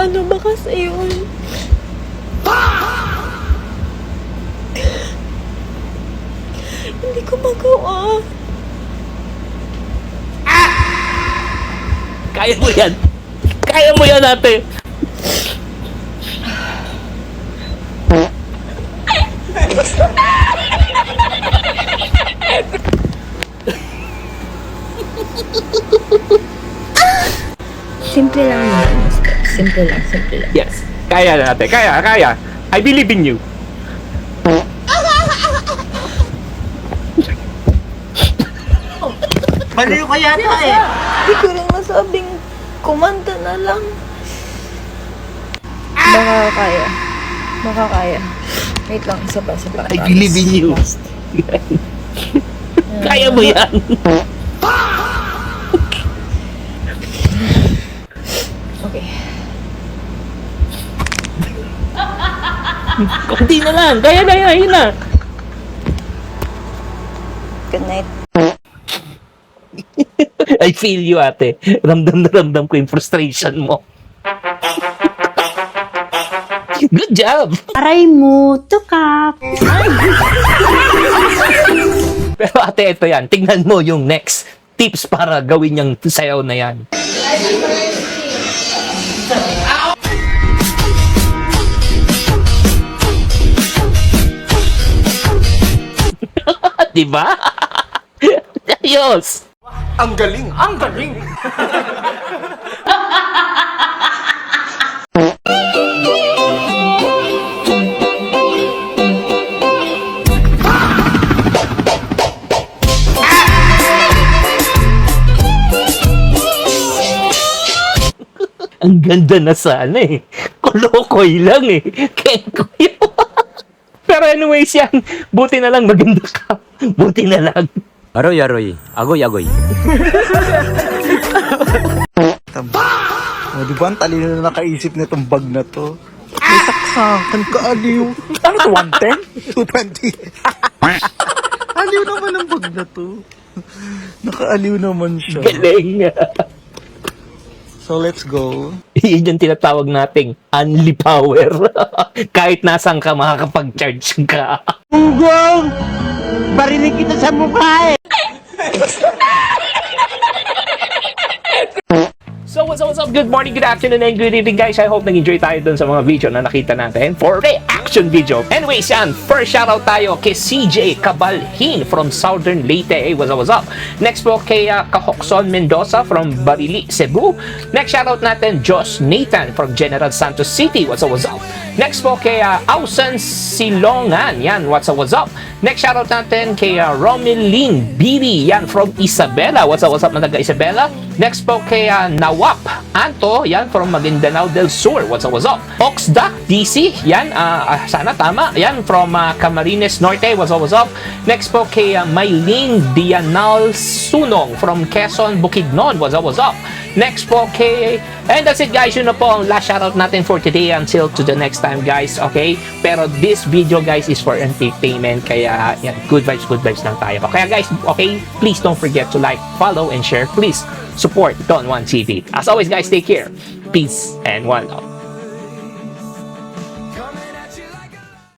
Paano ba kasi yun? Hindi ko magawa. Kaya mo yan. Kaya mo yan, ate. Simple lang yun. Simple lang. Yes. Kaya na, ate. Kaya. I believe in you. Baliw ka yata eh. Hindi ko rin masabing kumanta na lang. Baka kaya. Wait lang, isa pa. I believe in you. Last. Kaya mo yan. Okay. Kunti na lang. Kaya na. Yun na. Good night. I feel you, ate. Ramdam na ramdam ko yung frustration mo. Good job! Aray mo, tukap. Pero ate, ito yan. Tingnan mo yung next tips para gawin yung sayaw na yan. Diba? Ayos! Ang galing! Ang galing! Ang ganda na sana eh. Kolokoy lang eh. Kenkoy. Pero anyways yan, buti na lang maganda ka. Buti na lang. Aroy, agoy. O, di ba ang talino na nakaisip na itong bag na to? May saksakan ka, aliw. Ano to, 110? 220? Aliw naman ang bag na to. Nakaaliw naman siya. Galing. So, let's go. Yun yung tinatawag nating unli power. Kahit nasan ka, makakapag-charge ka. Ugong! Barinig kita sa mukha eh! So what's up? Good morning, good afternoon, and good evening guys. I hope nag-enjoy tayo dun sa mga video na nakita natin for reaction video. Anyways yan, first shoutout tayo kay CJ Cabalhin from Southern Leyte. What's up? Next po kay Kahokson Mendoza from Barili, Cebu. Next shoutout natin, Josh Nathan from General Santos City. What's up? Next po kay Ausan Silongan. Yan, what's up? Next shoutout natin kay Romeline Biri. Yan, from Isabela. What's up na taga Isabela? Next po kay Nawap Anto. Yan, from Maguindanao del Sur. What's up? Oxda DC. Yan, sana tama. Yan, from Camarines Norte. What's up? Next po kay Maylene Dianal Sunong from Quezon, Bukidnon. What's up? Next po kay... And that's it guys, yun na po ang last shoutout natin for today until to the next time guys, okay? Pero this video guys is for entertainment, kaya yan, good vibes lang tayo. Kaya guys, okay, please don't forget to like, follow, and share. Please support Don Juan TV. As always guys, take care. Peace and one love.